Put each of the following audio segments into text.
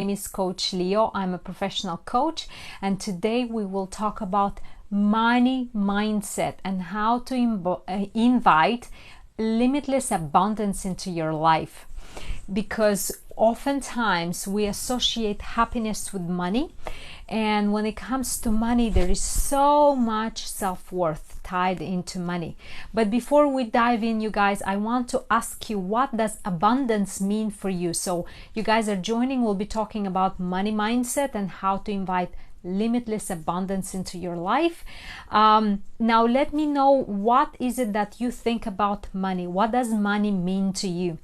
My name is Coach Leo. I'm a professional coach, and today we will talk about money mindset and how to invite limitless abundance into your life. Because oftentimes we associate happiness with money, and when it comes to money, there is so much self-worth tied into money. But before we dive in, you guys, I want to ask you, what does abundance mean for you? So you guys are joining, we'll be talking about money mindset and how to invite limitless abundance into your life. Now let me know, what is it that you think about money? What does money mean to you?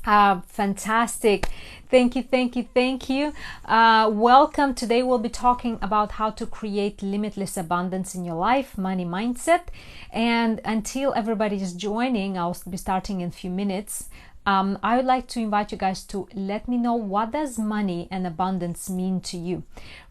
Fantastic. Thank you. Welcome. Today we'll be talking about how to create limitless abundance in your life, money mindset. And until everybody is joining, I'll be starting in a few minutes. I would like to invite you guys to let me know, what does money and abundance mean to you,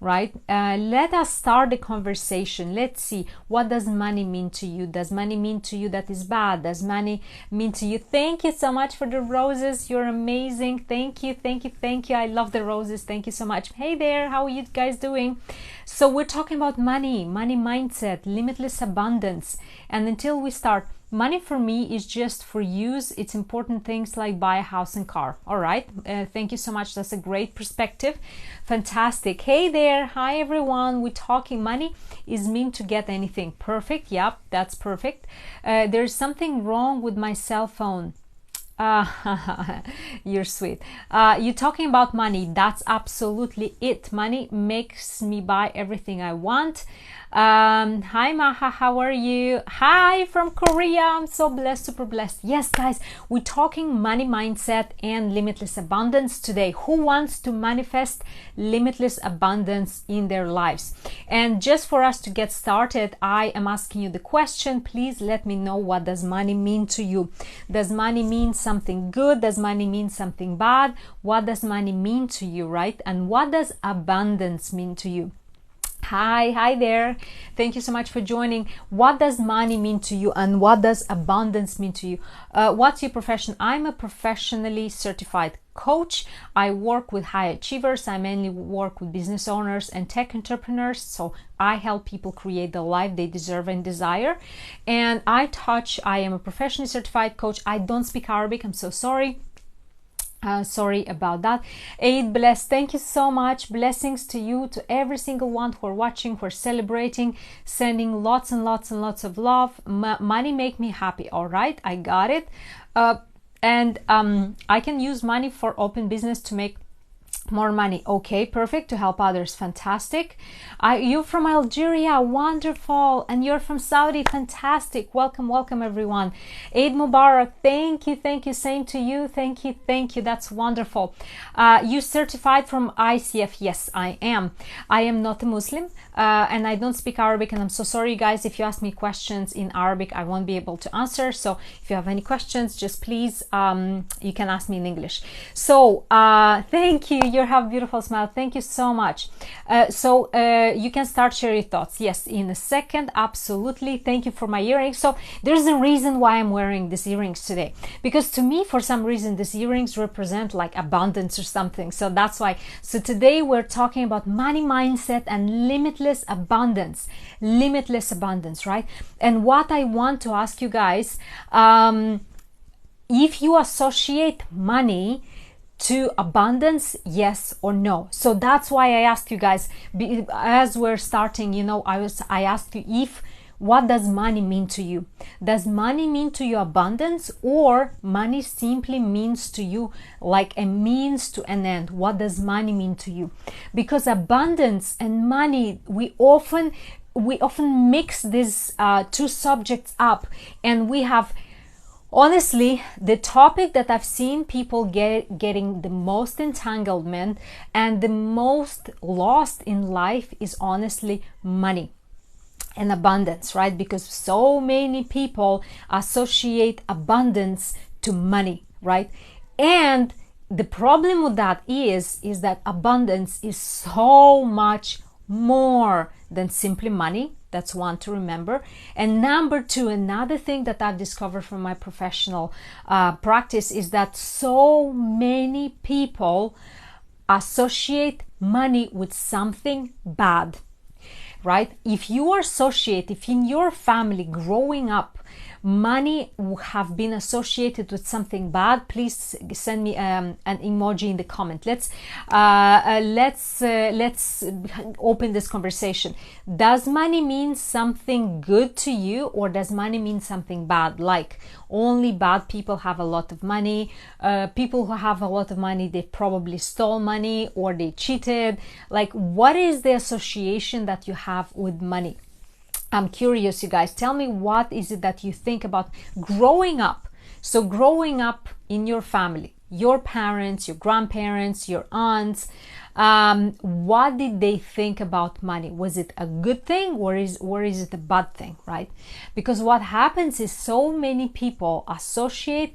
right? Let us start the conversation. Let's see, what does money mean to you? Does money mean to you that is bad? Does money mean to you? Thank you so much for the roses. You're amazing. Thank you. I love the roses. Thank you so much. Hey there, how are you guys doing? So we're talking about money mindset, limitless abundance. And until we start, money for me is just for use. It's important things like buy a house and car. All right. Thank you so much. That's a great perspective. Fantastic. Hey there. Hi, everyone. We're talking money is mean to get anything. Perfect. Yep, that's perfect. There's something wrong with my cell phone. You're sweet. You're talking about money. That's absolutely it. Money makes me buy everything I want. Hi Maha, how are you? Hi from Korea. I'm so blessed, super blessed. Yes, guys, we're talking money mindset and limitless abundance today. Who wants to manifest limitless abundance in their lives? And just for us to get started, I am asking you the question. Please let me know, what does money mean to you? Does money mean something good? Does money mean something bad? What does money mean to you, right? And what does abundance mean to you? Hi there. Thank you so much for joining. What does money mean to you, and what does abundance mean to you? What's your profession? I'm a professionally certified coach. I work with high achievers. I mainly work with business owners and tech entrepreneurs. So I help people create the life they deserve and desire. And I am a professionally certified coach. I don't speak Arabic. I'm so sorry. Sorry about that. Aid bless, thank you so much. Blessings to you, to every single one who are watching, who are celebrating, sending lots and lots of love. Money make me happy. All right, I got it. And I can use money for open business to make more money. Okay, perfect. To help others. Fantastic. You're from Algeria. Wonderful. And you're from Saudi. Fantastic. Welcome everyone. Eid Mubarak. Thank you. Same to you. Thank you. That's wonderful. You certified from ICF? Yes, I am. I am not a Muslim, and I don't speak Arabic, and I'm so sorry, guys. If you ask me questions in Arabic, I won't be able to answer. So if you have any questions, just please, you can ask me in English. So thank you. You have a beautiful smile. Thank you so much. So you can start share your thoughts. Yes, in a second. Absolutely. Thank you for my earrings. So there's a reason why I'm wearing these earrings today, because to me, for some reason, these earrings represent like abundance or something. So that's why. So today we're talking about money mindset and limitless abundance, right? And what I want to ask you guys, if you associate money to abundance, yes or no? So that's why I asked you guys, as we're starting, I asked you, what does money mean to you? Does money mean to you abundance, or money simply means to you like a means to an end? What does money mean to you? Because abundance and money, we often mix these two subjects up, and we have, honestly, the topic that I've seen people getting the most entanglement and the most lost in life is honestly money and abundance, right? Because so many people associate abundance to money, right? And the problem with that is that abundance is so much more than simply money. That's one to remember. And number two, another thing that I've discovered from my professional practice is that so many people associate money with something bad, right? If you are associate, if in your family growing up, money have been associated with something bad, please send me an emoji in the comment. Let's open this conversation. Does money mean something good to you, or does money mean something bad? Like only bad people have a lot of money. People who have a lot of money, they probably stole money or they cheated. Like, what is the association that you have with money? I'm curious, you guys. Tell me, what is it that you think about growing up? So growing up in your family, your parents, your grandparents, your aunts, what did they think about money? Was it a good thing, or is it a bad thing, right? Because what happens is so many people associate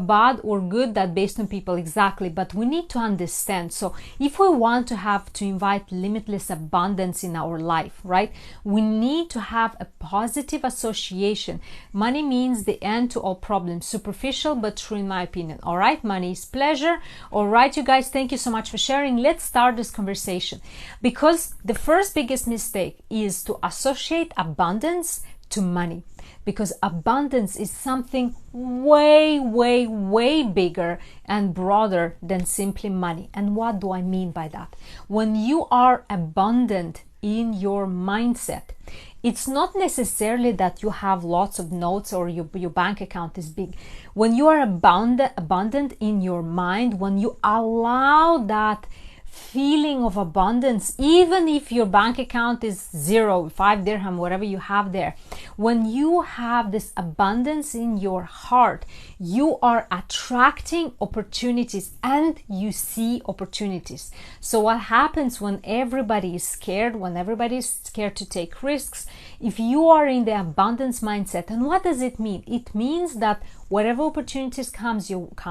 bad or good, that based on people, exactly. But we need to understand, so if we want to invite limitless abundance in our life, right, we need to have a positive association. Money means the end to all problems. Superficial but true, in my opinion. All right, money is pleasure. All right, you guys, thank you so much for sharing. Let's start this conversation, because the first biggest mistake is to associate abundance to money, because abundance is something way, way, way bigger and broader than simply money. And what do I mean by that? When you are abundant in your mindset, it's not necessarily that you have lots of notes or your bank account is big. When you are abundant in your mind, when you allow that feeling of abundance, even if your bank account is 0, 5 dirham, whatever you have there, when you have this abundance in your heart, you are attracting opportunities and you see opportunities. So what happens when everybody is scared, to take risks, if you are in the abundance mindset, and what does it mean? It means that whatever opportunities come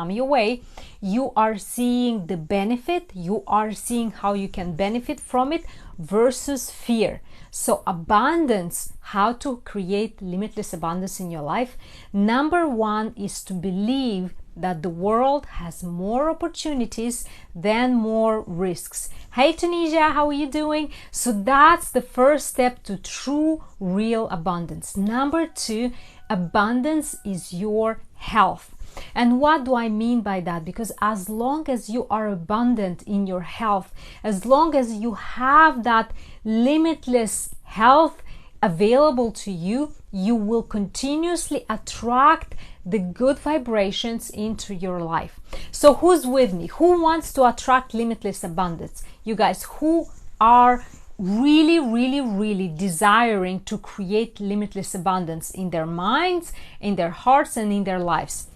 your way, you are seeing the benefit, you are seeing how you can benefit from it versus fear. So abundance, how to create limitless abundance in your life. Number one is to believe that the world has more opportunities than more risks. Hey Tunisia, how are you doing? So that's the first step to true, real abundance. Number two, abundance is your health. And what do I mean by that? Because as long as you are abundant in your health, as long as you have that limitless health available to you, you will continuously attract the good vibrations into your life. So who's with me? Who wants to attract limitless abundance? You guys who are really, really, really desiring to create limitless abundance in their minds, in their hearts, and in their lives,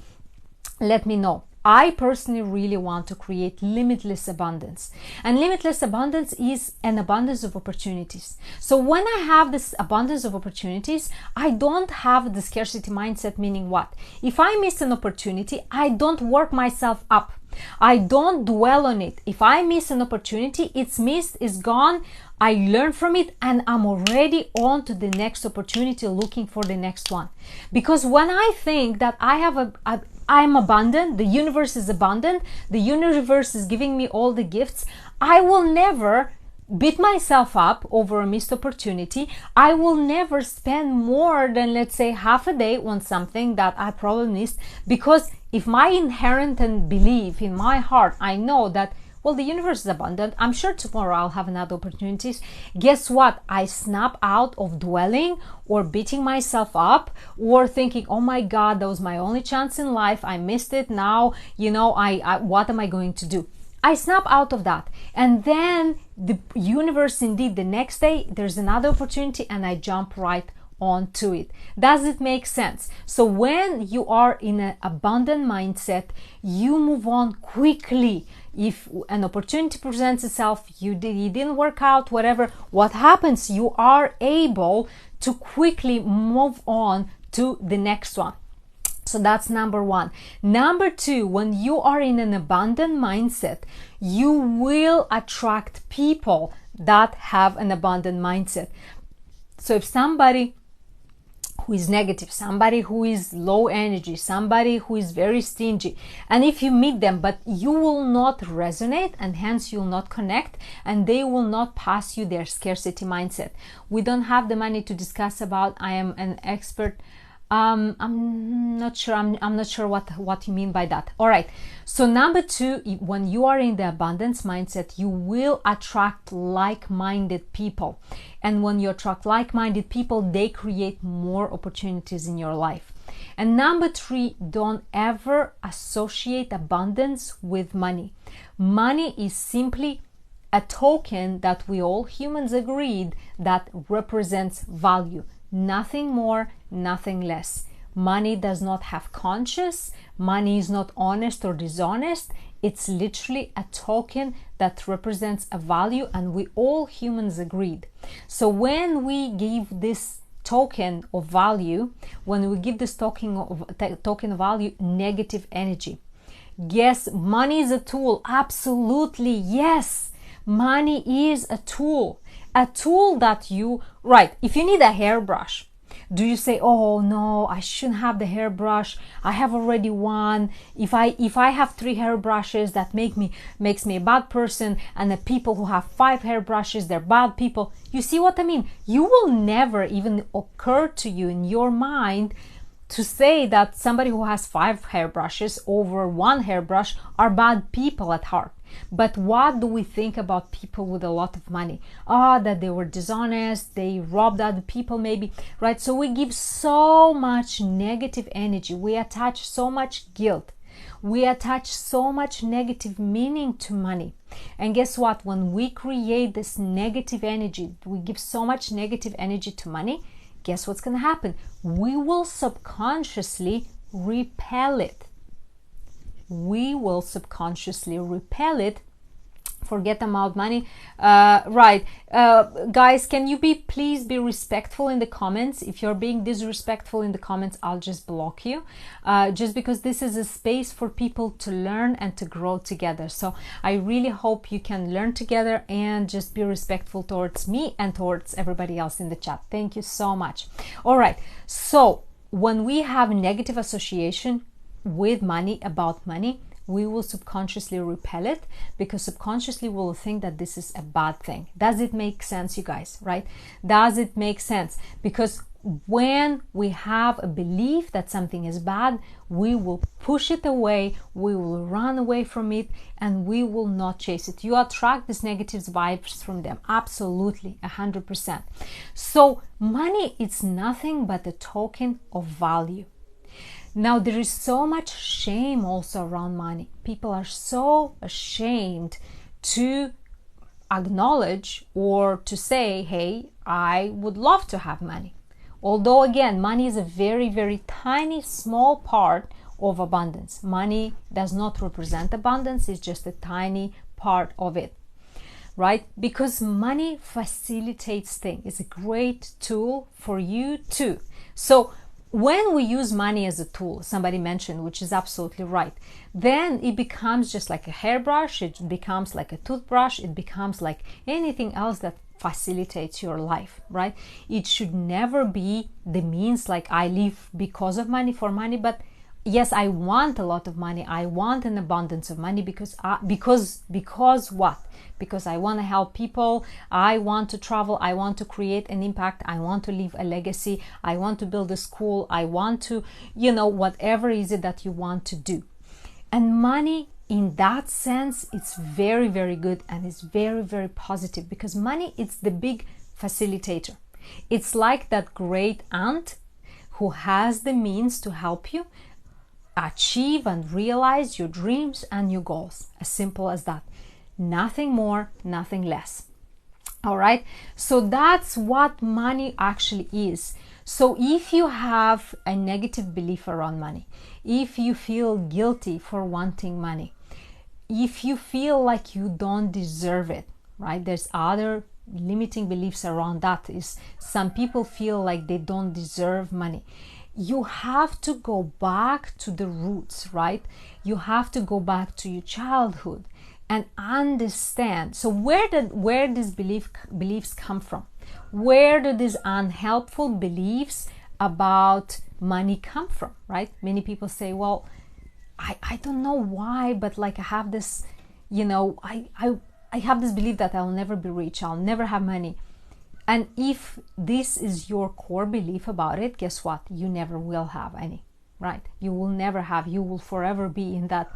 let me know. I personally really want to create limitless abundance. And limitless abundance is an abundance of opportunities. So when I have this abundance of opportunities, I don't have the scarcity mindset, meaning what? If I miss an opportunity, I don't work myself up. I don't dwell on it. If I miss an opportunity, it's missed, it's gone. I learn from it and I'm already on to the next opportunity, looking for the next one. Because when I think that I'm abundant, the universe is abundant, the universe is giving me all the gifts, I will never beat myself up over a missed opportunity. I will never spend more than, let's say, half a day on something that I probably missed, because if my inherent belief in my heart, I know that, well, the universe is abundant, I'm sure tomorrow I'll have another opportunities. Guess what? I snap out of dwelling or beating myself up or thinking, oh my God, that was my only chance in life. I missed it. Now, what am I going to do? I snap out of that. And then the universe, indeed, the next day, there's another opportunity and I jump right onto it. Does it make sense? So when you are in an abundant mindset, you move on quickly. If an opportunity presents itself, it didn't work out, whatever, what happens? You are able to quickly move on to the next one. So that's number one. Number two, when you are in an abundant mindset, you will attract people that have an abundant mindset. So if somebody who is negative, somebody who is low energy, somebody who is very stingy. And if you meet them, but you will not resonate, and hence you'll not connect, and they will not pass you their scarcity mindset. We don't have the money to discuss about I am an expert. I'm not sure. I'm not sure what you mean by that. All right. So number 2, when you are in the abundance mindset, you will attract like-minded people. And when you attract like-minded people, they create more opportunities in your life. And number 3, don't ever associate abundance with money. Money is simply a token that we all humans agreed that represents value. Nothing more, nothing less. Money does not have conscience. Money is not honest or dishonest. It's literally a token that represents a value, and we all humans agreed. So when we give this token of value, when we give this token of value negative energy, yes, money is a tool. Absolutely, yes. Money is a tool that you, right, if you need a hairbrush, do you say, oh no, I shouldn't have the hairbrush, I have already one. If I have 3 hairbrushes, that makes me a bad person, and the people who have 5 hairbrushes, they're bad people. You see what I mean? You will never even occur to you in your mind to say that somebody who has 5 hairbrushes over 1 hairbrush are bad people at heart. But what do we think about people with a lot of money? That they were dishonest, they robbed other people maybe, right? So we give so much negative energy, we attach so much guilt, we attach so much negative meaning to money. And guess what? When we create this negative energy, we give so much negative energy to money, guess what's going to happen? We will subconsciously repel it. We will subconsciously repel it. Forget about money. Right. Guys, can you please be respectful in the comments? If you're being disrespectful in the comments, I'll just block you. Just because this is a space for people to learn and to grow together. So I really hope you can learn together and just be respectful towards me and towards everybody else in the chat. Thank you so much. All right. So when we have negative association with money, about money, we will subconsciously repel it, because subconsciously we will think that this is a bad thing. Does it make sense, you guys? Right? Does it make sense? Because when we have a belief that something is bad, we will push it away, we will run away from it, and we will not chase it. You attract these negative vibes from them. Absolutely, 100%. So money is nothing but a token of value. Now, there is so much shame also around money. People are so ashamed to acknowledge or to say, hey, I would love to have money. Although, again, money is a very, very tiny, small part of abundance. Money does not represent abundance. It's just a tiny part of it, right? Because money facilitates things. It's a great tool for you too. So when we use money as a tool, somebody mentioned, which is absolutely right, then it becomes just like a hairbrush, it becomes like a toothbrush, it becomes like anything else that facilitates your life, right? It should never be the means like I live because of money, for money, but yes, I want a lot of money, I want an abundance of money because what? Because I want to help people, I want to travel, I want to create an impact, I want to leave a legacy, I want to build a school, I want to, whatever is it that you want to do. And money in that sense, it's very, very good, and it's very, very positive, because money, it's the big facilitator. It's like that great aunt who has the means to help you achieve and realize your dreams and your goals. As simple as that. Nothing more, nothing less. All right. So that's what money actually is. So if you have a negative belief around money, if you feel guilty for wanting money, if you feel like you don't deserve it, right? There's other limiting beliefs around that. Is some people feel like they don't deserve money. You have to go back to the roots, right? You have to go back to your childhood and understand. So where these beliefs come from? Where do these unhelpful beliefs about money come from, right? Many people say, well, I don't know why, but like I have this, I have this belief that I'll never be rich, I'll never have money. And if this is your core belief about it, guess what? You never will have any, right? You will never have, you will forever be in that,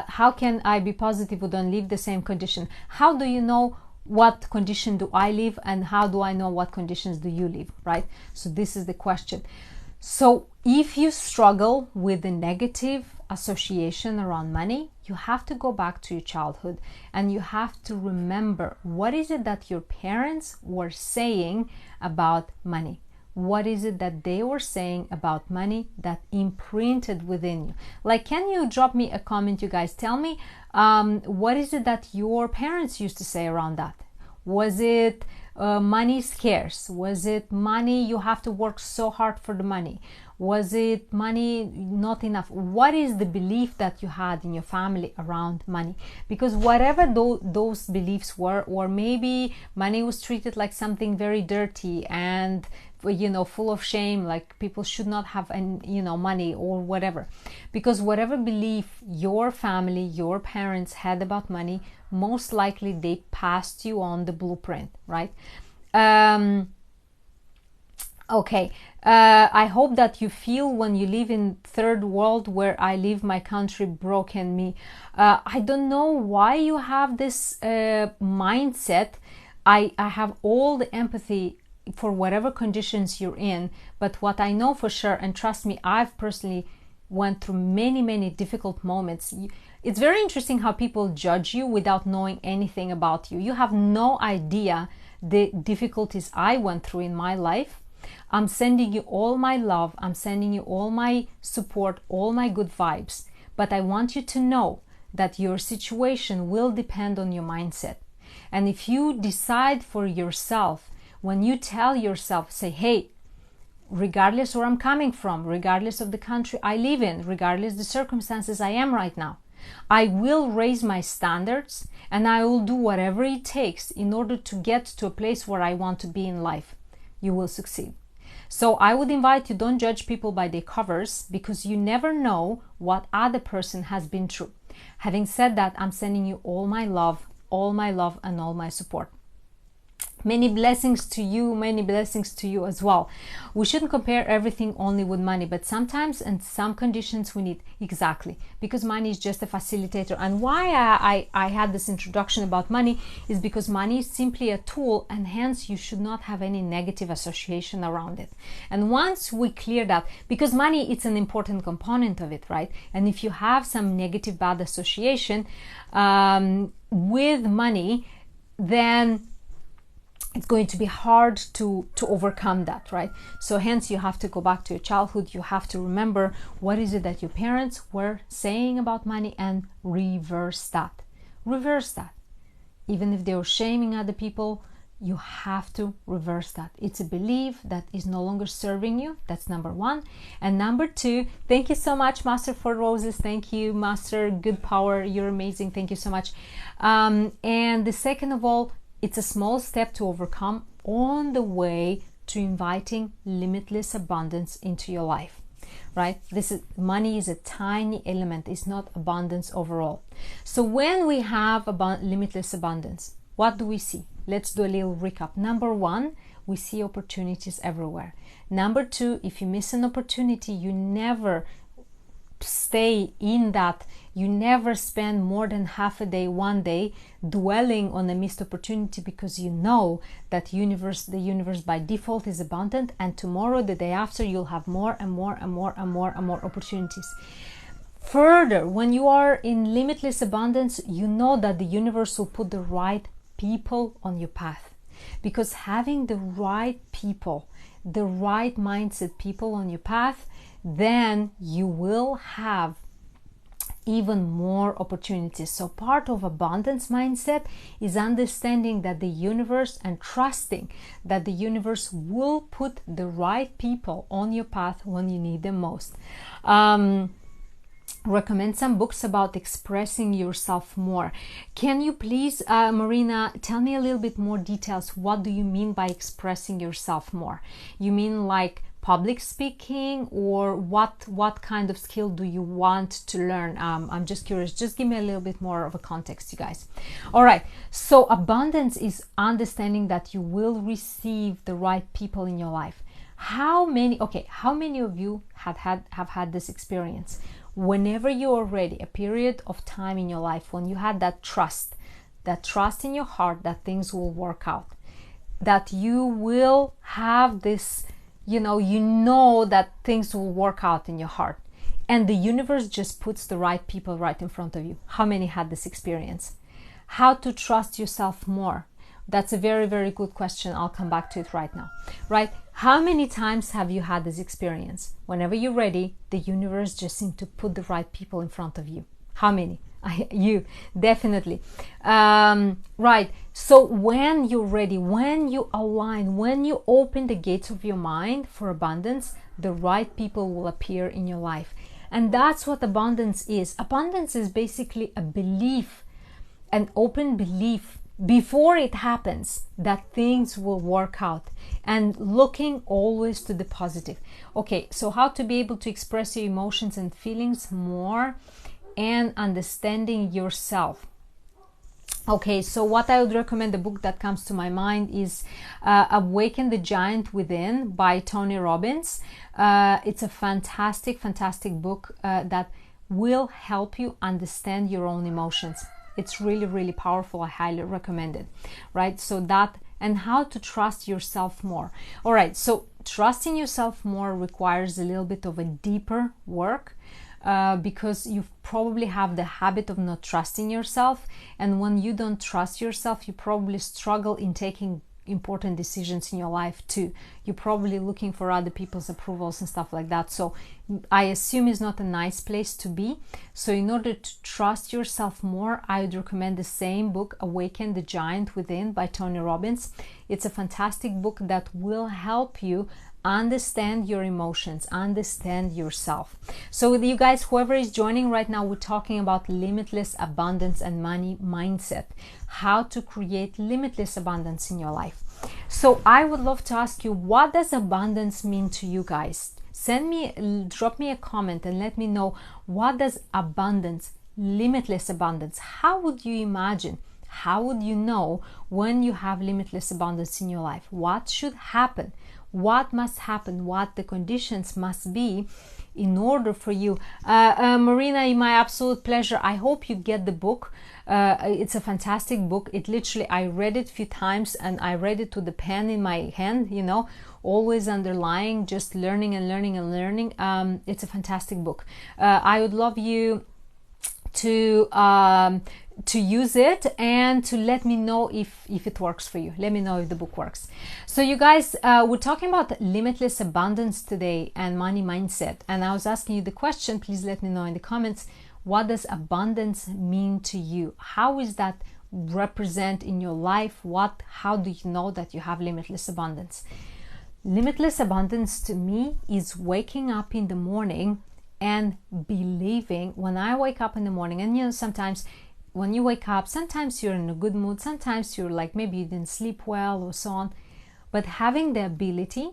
how can I be positive who don't live the same condition? How do you know what condition do I live, and how do I know what conditions do you live, right? So this is the question. So if you struggle with the negative association around money, you have to go back to your childhood and you have to remember, what is it that your parents were saying about money? What is it that they were saying about money that imprinted within you? Like, can you drop me a comment, you guys? Tell me, what is it that your parents used to say around that? Was it money scarce? Was it money you have to work so hard for the money? Was it money not enough? What is the belief that you had in your family around money? Because whatever those beliefs were, or maybe money was treated like something very dirty and full of shame, like people should not have money or whatever. Because whatever belief your family, your parents had about money, most likely they passed you on the blueprint, right? Okay, I hope that you feel when you live in third world where I live, my country broken me. I don't know why you have this mindset. I have all the empathy for whatever conditions you're in, but what I know for sure, and trust me, I've personally went through many difficult moments. It's very interesting how people judge you without knowing anything about you. You have no idea the difficulties I went through in my life. I'm sending you all my love, I'm sending you all my support, all my good vibes, but I want you to know that your situation will depend on your mindset. And if you decide for yourself, when you tell yourself, say, hey, regardless where I'm coming from, regardless of the country I live in, regardless the circumstances I am right now, I will raise my standards and I will do whatever it takes in order to get to a place where I want to be in life. You will succeed. So I would invite you, don't judge people by their covers, because you never know what other person has been through. Having said that, I'm sending you all my love and all my support. Many blessings to you as well. We shouldn't compare everything only with money, but sometimes in some conditions we need, exactly, because money is just a facilitator. And why I had this introduction about money is because money is simply a tool, and hence you should not have any negative association around it. And once we clear that, because money, it's an important component of it, right? And if you have some negative bad association with money, then it's going to be hard to overcome that, right? So hence you have to go back to your childhood. You have to remember what is it that your parents were saying about money and reverse that. Reverse that. Even if they were shaming other people, you have to reverse that. It's a belief that is no longer serving you. That's number one. And number two, thank you so much, Master for Roses. Thank you, Master Good Power. You're amazing. Thank you so much. And the second of all, it's a small step to overcome on the way to inviting limitless abundance into your life, right? Money is a tiny element. It's not abundance overall. So when we have limitless abundance, what do we see? Let's do a little recap. Number one, we see opportunities everywhere. Number two, if you miss an opportunity, you never stay in that. You never spend more than half a day, one day, dwelling on a missed opportunity, because you know that the universe by default is abundant, and tomorrow, the day after, you'll have more and more opportunities. Further, when you are in limitless abundance, you know that the universe will put the right people on your path, because having the right people, the right mindset people on your path, then you will have even more opportunities. So part of abundance mindset is understanding that the universe, and trusting that the universe will put the right people on your path when you need them most. recommend some books about expressing yourself more. Can you please, Marina, tell me a little bit more details? What do you mean by expressing yourself more? You mean like public speaking, or what kind of skill do you want to learn? I'm just curious. Just give me a little bit more of a context, you guys. All right, so abundance is understanding that you will receive the right people in your life. How many of you have had this experience? Whenever you are ready, a period of time in your life when you had that trust in your heart that things will work out, that you will have this, you know that things will work out in your heart, and the universe just puts the right people right in front of you. How many had this experience? How to trust yourself more? That's a very, very good question. I'll come back to it right now. Right? How many times have you had this experience? Whenever you're ready, the universe just seems to put the right people in front of you. How many? You, definitely. Right. So when you're ready, when you align, when you open the gates of your mind for abundance, the right people will appear in your life. And that's what abundance is. Abundance is basically a belief, an open belief before it happens that things will work out, and looking always to the positive. Okay, so how to be able to express your emotions and feelings more and understanding yourself. Okay, so what I would recommend, the book that comes to my mind is Awaken the Giant Within by Tony Robbins. It's a fantastic book that will help you understand your own emotions. It's really, really powerful. I highly recommend it, right? So that, and how to trust yourself more. All right, so trusting yourself more requires a little bit of a deeper work, because you probably have the habit of not trusting yourself. And when you don't trust yourself, you probably struggle in taking important decisions in your life too. You're probably looking for other people's approvals and stuff like that. So I assume it's not a nice place to be. So in order to trust yourself more, I would recommend the same book, Awaken the Giant Within by Tony Robbins. It's a fantastic book that will help you understand your emotions, understand yourself. So with you guys, whoever is joining right now, we're talking about limitless abundance and money mindset, how to create limitless abundance in your life. So I would love to ask you, what does abundance mean to you guys? Drop me a comment and let me know, what does abundance, limitless abundance, how would you imagine? How would you know when you have limitless abundance in your life? What should happen? What must happen? What the conditions must be in order for you? Marina, my absolute pleasure. I hope you get the book. It's a fantastic book. It literally, I read it a few times, and I read it with the pen in my hand, always underlying, just learning and learning and learning. It's a fantastic book. I would love you to use it and to let me know if it works for you. Let me know if the book works. So you guys, we're talking about limitless abundance today and money mindset, and I was asking you the question. Please let me know in the comments, what does abundance mean to you? How is that represent in your life? How do you know that you have limitless abundance? Limitless abundance to me is waking up in the morning and believing. When I wake up in the morning, and sometimes when you wake up, sometimes you're in a good mood, sometimes you're like, maybe you didn't sleep well or so on, but having the ability,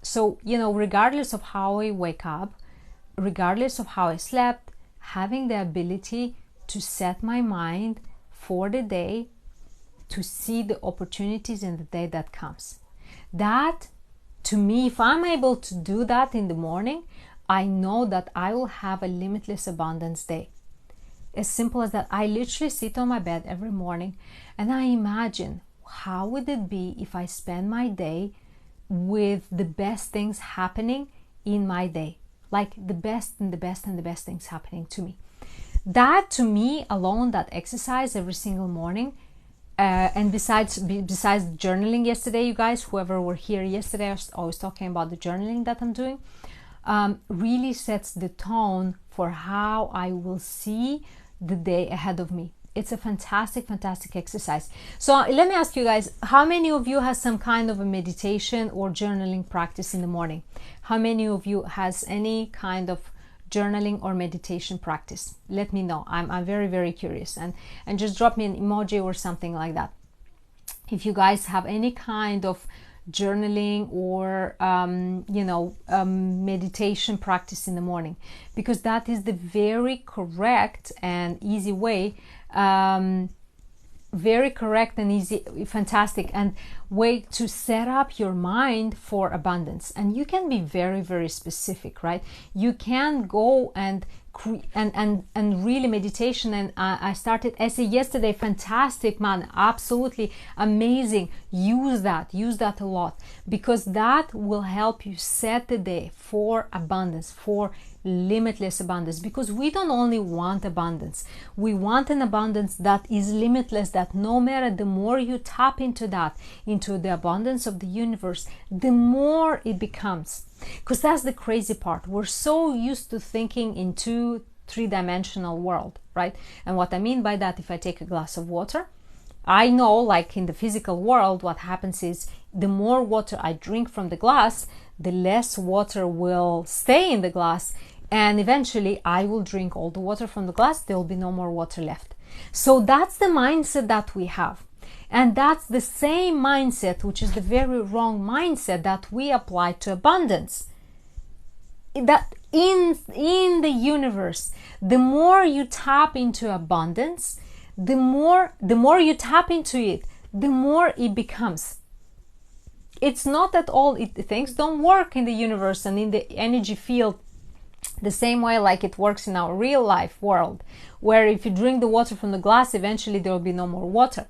so regardless of how I wake up, regardless of how I slept, having the ability to set my mind for the day, to see the opportunities in the day that comes. That, to me, if I'm able to do that in the morning, I know that I will have a limitless abundance day. As simple as that. I literally sit on my bed every morning and I imagine, how would it be if I spend my day with the best things happening in my day? Like the best and the best and the best things happening to me. That, to me alone, that exercise every single morning, and besides journaling yesterday, you guys, whoever were here yesterday, I was talking about the journaling that I'm doing, really sets the tone for how I will see the day ahead of me. It's a fantastic exercise. So let me ask you guys, how many of you has some kind of a meditation or journaling practice in the morning? How many of you has any kind of journaling or meditation practice? Let me know. I'm very, very curious. And just drop me an emoji or something like that. If you guys have any kind of journaling or meditation practice in the morning, because that is the very correct and easy way, very correct and easy, fantastic, and way to set up your mind for abundance. And you can be very, very specific, right? You can go and really meditation, and I started essay yesterday. Fantastic, man, absolutely amazing. Use that a lot, because that will help you set the day for abundance, for limitless abundance. Because we don't only want abundance, we want an abundance that is limitless, that no matter, the more you tap into that, into the abundance of the universe, the more it becomes. Because that's the crazy part. We're so used to thinking in 2-3-dimensional world, right? And what I mean by that, if I take a glass of water, I know, like in the physical world, what happens is the more water I drink from the glass, the less water will stay in the glass, and eventually I will drink all the water from the glass. There will be no more water left. So that's the mindset that we have. And that's the same mindset, which is the very wrong mindset, that we apply to abundance. That in the universe, the more you tap into abundance, the more you tap into it, the more it becomes. It's not that things don't work in the universe and in the energy field the same way like it works in our real life world, where if you drink the water from the glass, eventually there will be no more water.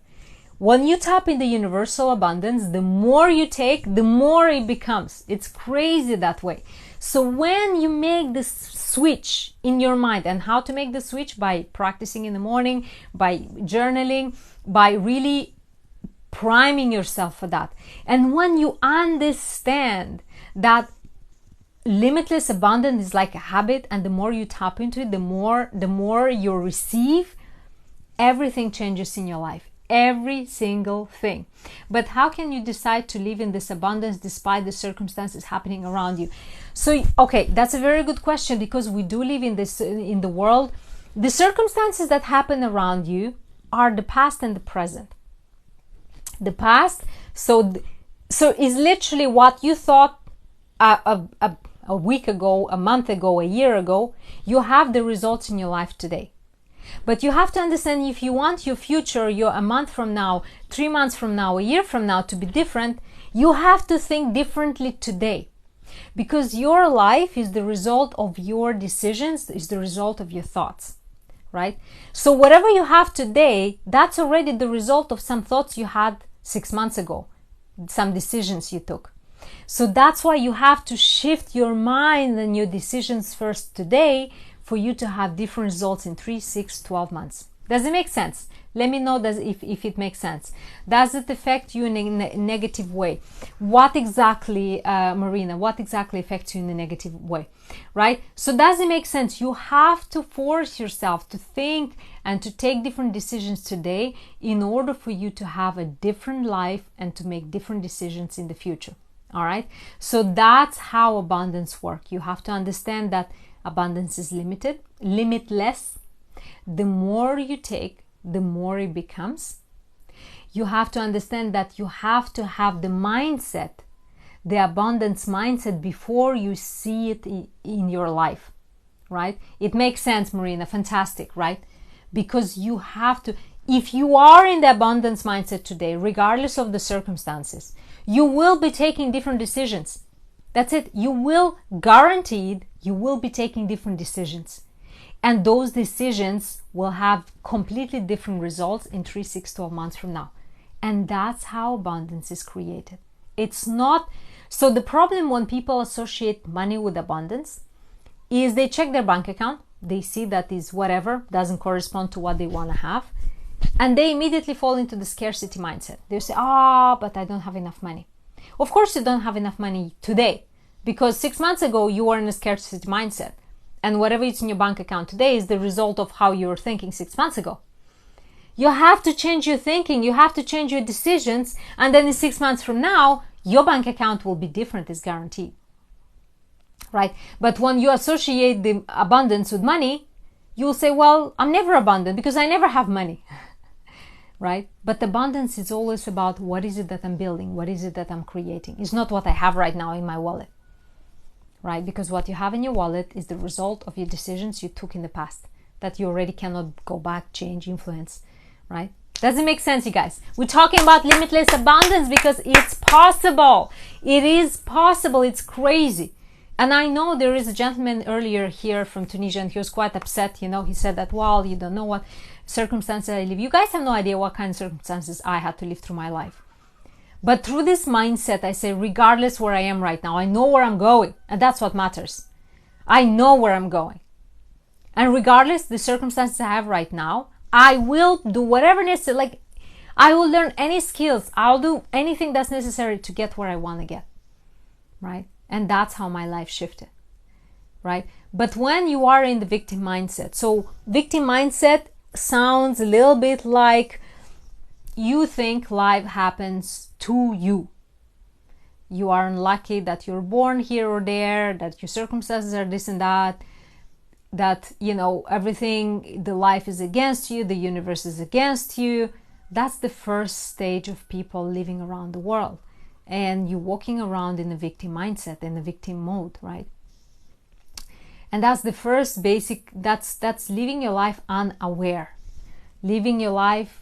When you tap in the universal abundance, the more you take, the more it becomes. It's crazy that way. So when you make this switch in your mind, and how to make the switch? By practicing in the morning, by journaling, by really priming yourself for that. And when you understand that limitless abundance is like a habit, and the more you tap into it, the more you receive, everything changes in your life. Every single thing. But how can you decide to live in this abundance despite the circumstances happening around you? So, okay, that's a very good question, because we do live in the world. The circumstances that happen around you are the past and the present. The past, so is literally what you thought a week ago, a month ago, a year ago. You have the results in your life today. But you have to understand, if you want your future, a month from now, 3 months from now, a year from now to be different, you have to think differently today. Because your life is the result of your decisions, is the result of your thoughts, right? So whatever you have today, that's already the result of some thoughts you had 6 months ago, some decisions you took. So that's why you have to shift your mind and your decisions first today, for you to have different results in 3, 6, 12 months. Does it make sense? Let me know if it makes sense. Does it affect you in a negative way? What exactly, Marina, what exactly affects you in a negative way, right? So does it make sense? You have to force yourself to think and to take different decisions today in order for you to have a different life and to make different decisions in the future. All right? So that's how abundance works. You have to understand that abundance is limitless. The more you take, the more it becomes. You have to understand that you have to have the mindset, the abundance mindset, before you see it in your life, right? It makes sense, Marina. Fantastic, right? Because you have to, if you are in the abundance mindset today, regardless of the circumstances, you will be taking different decisions. That's it. You will, guaranteed, you will be taking different decisions. And those decisions will have completely different results in 3, 6, 12 months from now. And that's how abundance is created. It's not... So the problem when people associate money with abundance is they check their bank account, they see that is whatever, doesn't correspond to what they want to have, and they immediately fall into the scarcity mindset. They say, but I don't have enough money. Of course you don't have enough money today, because 6 months ago you were in a scarcity mindset, and whatever is in your bank account today is the result of how you were thinking 6 months ago. You have to change your thinking, you have to change your decisions, and then in 6 months from now your bank account will be different, is guaranteed. right? But when you associate the abundance with money, you'll say, well, I'm never abundant because I never have money, right? But abundance is always about what is it that I'm building? What is it that I'm creating? It's not what I have right now in my wallet, right? Because what you have in your wallet is the result of your decisions you took in the past that you already cannot go back, change, influence, right? Does it make sense, you guys? We're talking about limitless abundance because it's possible. It is possible. It's crazy. And I know there is a gentleman earlier here from Tunisia, and he was quite upset. You know, he said that, well, you don't know what circumstances I live. You guys have no idea what kind of circumstances I had to live through my life. But through this mindset, I say, regardless where I am right now, I know where I'm going. And that's what matters. I know where I'm going. And regardless the circumstances I have right now, I will do whatever necessary. Like, I will learn any skills. I'll do anything that's necessary to get where I want to get, right? And that's how my life shifted, right? But when you are in the victim mindset, so victim mindset sounds a little bit like you think life happens to you. You are unlucky that you're born here or there, that your circumstances are this and that, you know, everything, the life is against you, the universe is against you. That's the first stage of people living around the world. And you're walking around in a victim mindset, in a victim mode, right? And that's the first basic, that's living your life unaware. Living your life,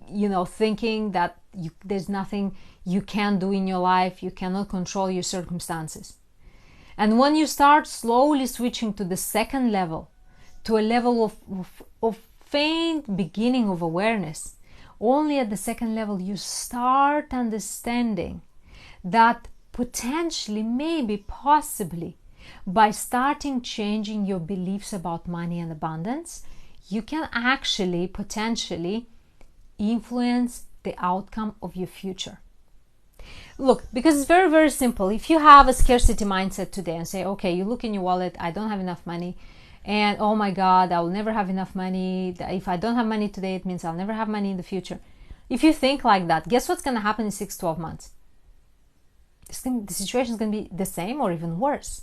you know, thinking that there's nothing you can do in your life, you cannot control your circumstances. And when you start slowly switching to the second level, to a level of faint beginning of awareness, only at the second level you start understanding that potentially, maybe, possibly, by starting changing your beliefs about money and abundance, you can actually potentially influence the outcome of your future. Look, because it's very, very simple. If you have a scarcity mindset today and say, okay, you look in your wallet, I don't have enough money, and oh my God, I will never have enough money. If I don't have money today, it means I'll never have money in the future. If you think like that, guess what's going to happen in 6-12 months? The situation is going to be the same or even worse.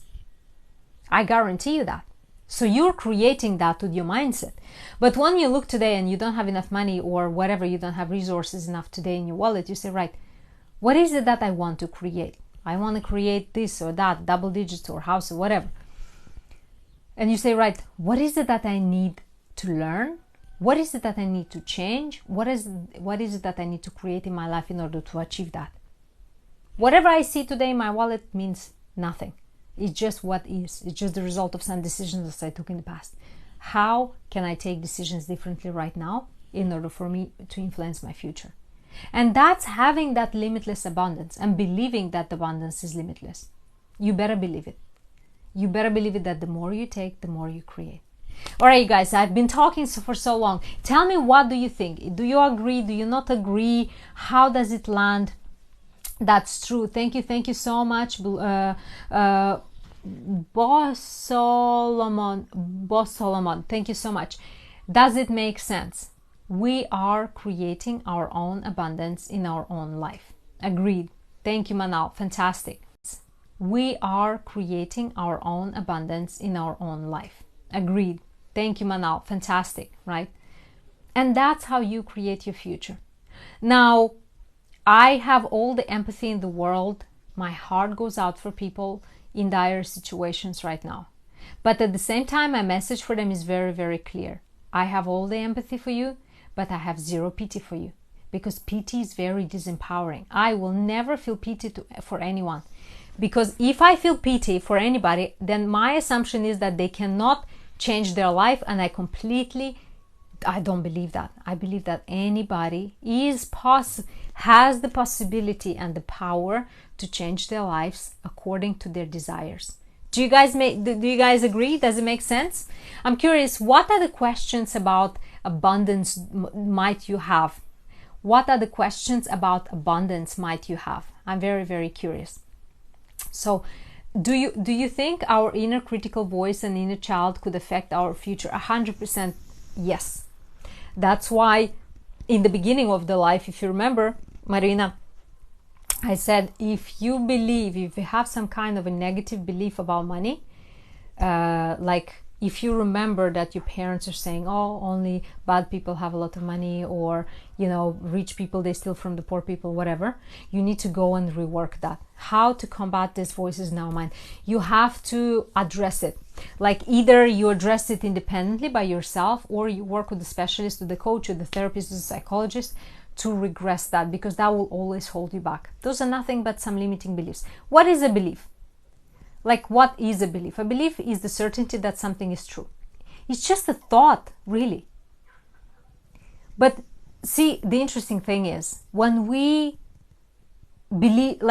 I guarantee you that. So you're creating that with your mindset. But when you look today and you don't have enough money or whatever, you don't have resources enough today in your wallet, you say, right, what is it that I want to create? I want to create this or that, double digits or house or whatever. And you say, right, what is it that I need to learn? What is it that I need to change? What is it that I need to create in my life in order to achieve that? Whatever I see today in my wallet means nothing. It's just what is. It's just the result of some decisions that I took in the past. How can I take decisions differently right now in order for me to influence my future? And that's having that limitless abundance and believing that the abundance is limitless. You better believe it. You better believe it that the more you take, the more you create. All right, guys, I've been talking for so long. Tell me, what do you think? Do you agree? Do you not agree? How does it land? That's true. Thank you so much, Boss Solomon. Thank you so much. Does it make sense? We are creating our own abundance in our own life. Agreed. Thank you, Manal. Fantastic. We are creating our own abundance in our own life. Agreed. Thank you, Manal. Fantastic, right? And that's how you create your future. Now, I have all the empathy in the world. My heart goes out for people in dire situations right now. But at the same time, my message for them is very, very clear. I have all the empathy for you, but I have zero pity for you, because pity is very disempowering. I will never feel pity for anyone, because if I feel pity for anybody, then my assumption is that they cannot change their life, and I don't believe that. I believe that anybody has the possibility and the power to change their lives according to their desires. Do you guys agree? Does it make sense? I'm curious, what are the questions about abundance might you have? What are the questions about abundance might you have? I'm very, very curious. So, do you think our inner critical voice and inner child could affect our future? 100% yes. That's why in the beginning of the life, if you remember, Marina, I said, if you have some kind of a negative belief about money, like if you remember that your parents are saying, oh, only bad people have a lot of money, or, you know, rich people, they steal from the poor people, whatever, you need to go and rework that. How to combat these voices in our mind? You have to address it. Like either you address it independently by yourself, or you work with the specialist, with the coach, or the therapist, or the psychologist to regress that, because that will always hold you back. Those are nothing but some limiting beliefs. What is a belief? Like, what is a belief? A belief is the certainty that something is true. It's just a thought, really. But see, the interesting thing is, when we believe,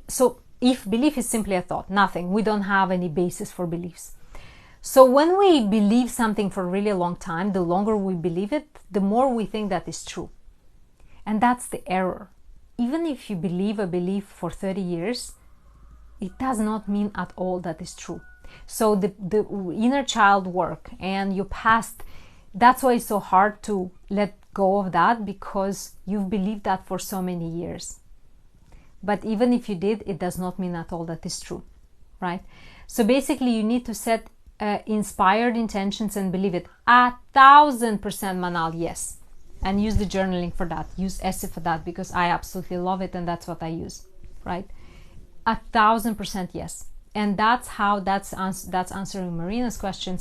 so if belief is simply a thought, nothing, we don't have any basis for beliefs. So when we believe something for a really long time, the longer we believe it, the more we think that is true. And that's the error. Even if you believe a belief for 30 years, it does not mean at all that is true. So the inner child work and your past, that's why it's so hard to let go of that, because you've believed that for so many years. But even if you did, it does not mean at all that is true, right? So basically you need to set inspired intentions and believe it 1,000%, Manal, yes. And use the journaling for that. Use essay for that, because I absolutely love it and that's what I use, right? 1,000% yes. And that's answering Marina's question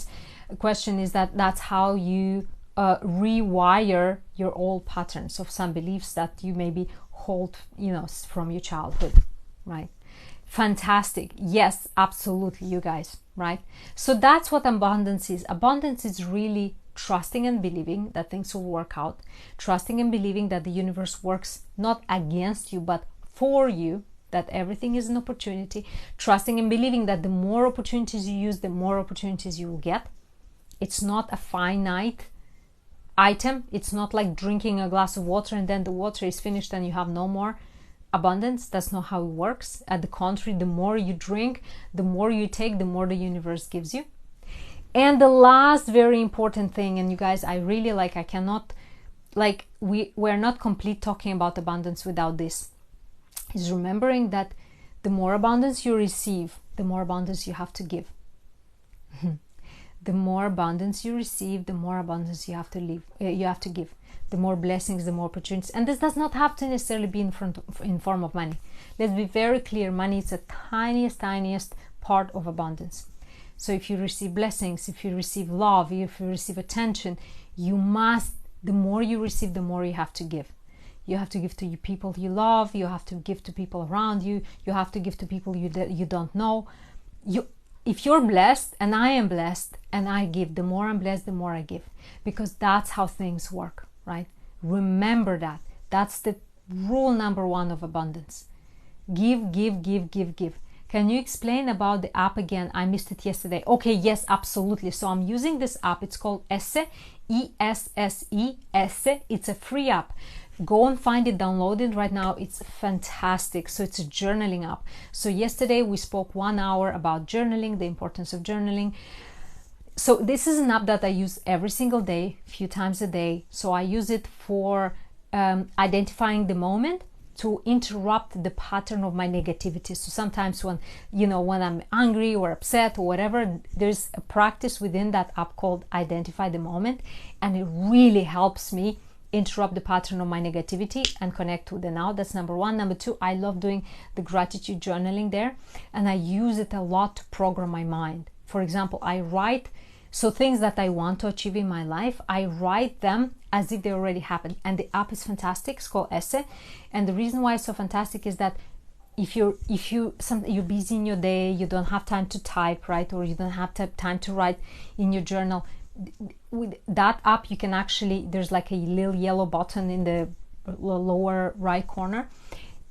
is that's how you rewire your old patterns of some beliefs that you maybe hold, you know, from your childhood, right? Fantastic. Yes, absolutely, you guys, right? So that's what abundance is. Abundance is really trusting and believing that things will work out, trusting and believing that the universe works not against you but for you, that everything is an opportunity, trusting and believing that the more opportunities you use, the more opportunities you will get. It's not a finite item. It's not like drinking a glass of water and then the water is finished and you have no more abundance. That's not how it works. At the contrary, the more you drink, the more you take, the more the universe gives you. And the last very important thing, and you guys, I really like, I cannot, like, we're not complete talking about abundance without this, is remembering that the more abundance you receive, the more abundance you have to give. The more abundance you receive, the more abundance you have to give. The more blessings, the more opportunities. And this does not have to necessarily be in form of money. Let's be very clear, money is the tiniest part of abundance. So if you receive blessings, if you receive love, if you receive attention, the more you receive, the more you have to give. You have to give to people you love. You have to give to people around you. You have to give to people you don't know. If you're blessed, and I am blessed, and I give, the more I'm blessed, the more I give. Because that's how things work, right? Remember that. That's the rule number one of abundance. Give, give, give, give, give. Can you explain about the app again? I missed it yesterday. Okay, yes, absolutely. So I'm using this app. It's called Esse, E-S-S-E, Esse. It's a free app. Go and find it, download it right now. It's fantastic. So it's a journaling app. So yesterday we spoke 1 hour about journaling, the importance of journaling. So this is an app that I use every single day, a few times a day. So I use it for identifying the moment, to interrupt the pattern of my negativity. So sometimes when I'm angry or upset or whatever, there's a practice within that app called Identify the Moment, and it really helps me interrupt the pattern of my negativity and connect with the now. That's number one. Number two, I love doing the gratitude journaling there, and I use it a lot to program my mind. For example, I write things that I want to achieve in my life, I write them as if they already happened. And the app is fantastic. It's called Esse. And the reason why it's so fantastic is that if you're busy in your day, you don't have time to type, right? Or you don't have time to write in your journal. With that app, you can actually, there's like a little yellow button in the lower right corner.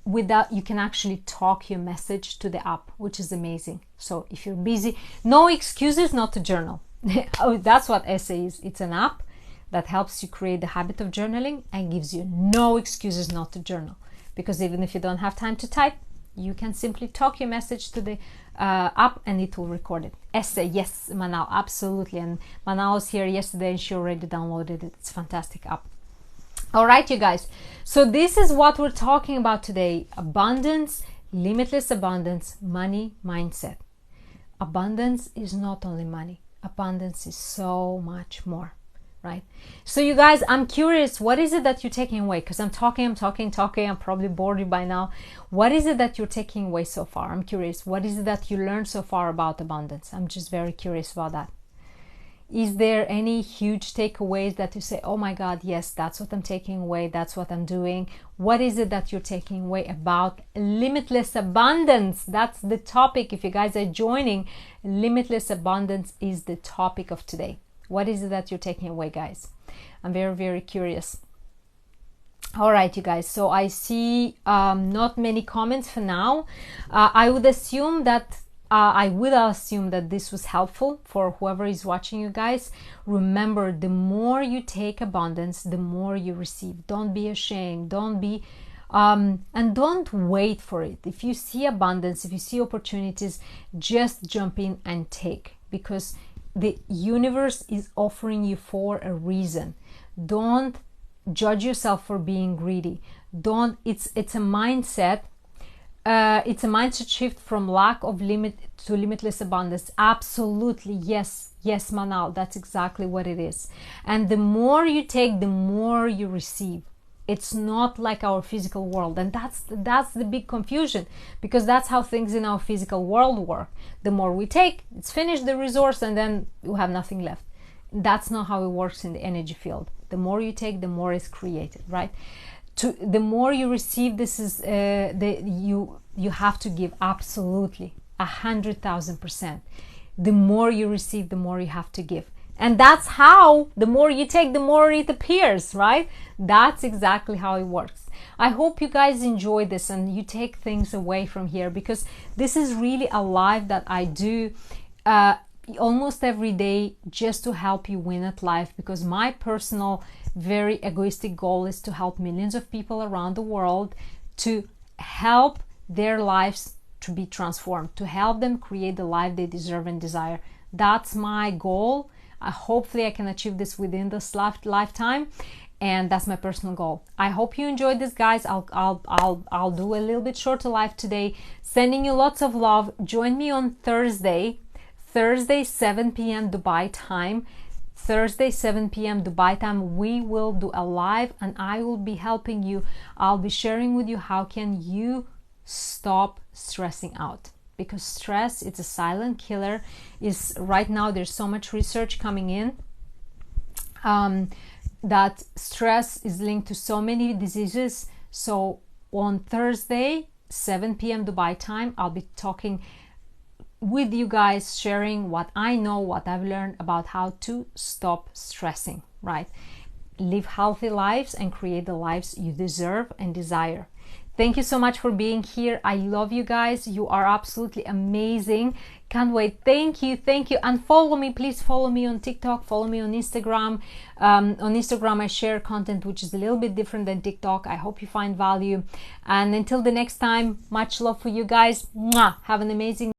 With that, you can actually talk your message to the app, which is amazing. So if you're busy, no excuses not to journal. That's what Esse is. It's an app that helps you create the habit of journaling and gives you no excuses not to journal. Because even if you don't have time to type, you can simply talk your message to the app and it will record it. Esse, yes, Manal, absolutely. And Manal was here yesterday and she already downloaded it. It's a fantastic app. All right, you guys. So this is what we're talking about today. Abundance, limitless abundance, money mindset. Abundance is not only money. Abundance is so much more, right? So you guys, I'm curious, what is it that you're taking away? Because I'm talking, I'm probably bored you by now. What is it that you're taking away so far? I'm curious. What is it that you learned so far about abundance? I'm just very curious about that. Is there any huge takeaways that you say, oh my God, yes, that's what I'm taking away, that's what I'm doing? What is it that you're taking away about limitless abundance? That's the topic. If you guys are joining, limitless abundance is the topic of today. What is it that you're taking away, guys? I'm very, very curious. All right, you guys. So I see not many comments for now. I would assume that this was helpful for whoever is watching, you guys. Remember, the more you take abundance, the more you receive. Don't be ashamed. Don't be, and don't wait for it. If you see abundance, if you see opportunities, just jump in and take, because the universe is offering you for a reason. Don't judge yourself for being greedy. It's a mindset. It's a mindset shift from lack of limit to limitless abundance. Absolutely, yes, Manal, that's exactly what it is. And the more you take, the more you receive. It's not like our physical world, and that's the big confusion, because that's how things in our physical world work. The more we take, it's finished the resource, and then you have nothing left. That's not how it works in the energy field. The more you take, the more is created, right? The more you receive, this is you have to give, absolutely 100,000%. The more you receive, the more you have to give, and that's how the more you take, the more it appears, right? That's exactly how it works. I hope you guys enjoy this and you take things away from here, because this is really a live that I do almost every day, just to help you win at life, because my personal very egoistic goal is to help millions of people around the world, to help their lives to be transformed, to help them create the life they deserve and desire. That's my goal. Hopefully I can achieve this within this lifetime, and that's my personal goal. I hope you enjoyed this, guys. I'll do a little bit shorter live today, sending you lots of love. Join me on Thursday 7 p.m. Dubai time. Thursday 7 p.m. Dubai time, we will do a live, and I will be helping you. I'll be sharing with you how can you stop stressing out, because stress, it's a silent killer. Is right now there's so much research coming in that stress is linked to so many diseases. So on Thursday 7 p.m. Dubai time, I'll be talking with you guys, sharing what I know, what I've learned about how to stop stressing, right? Live healthy lives and create the lives you deserve and desire. Thank you so much for being here. I love you guys. You are absolutely amazing. Can't wait. Thank you. And follow me. Please follow me on TikTok. Follow me on Instagram. On Instagram, I share content which is a little bit different than TikTok. I hope you find value. And until the next time, much love for you guys. Mwah! Have an amazing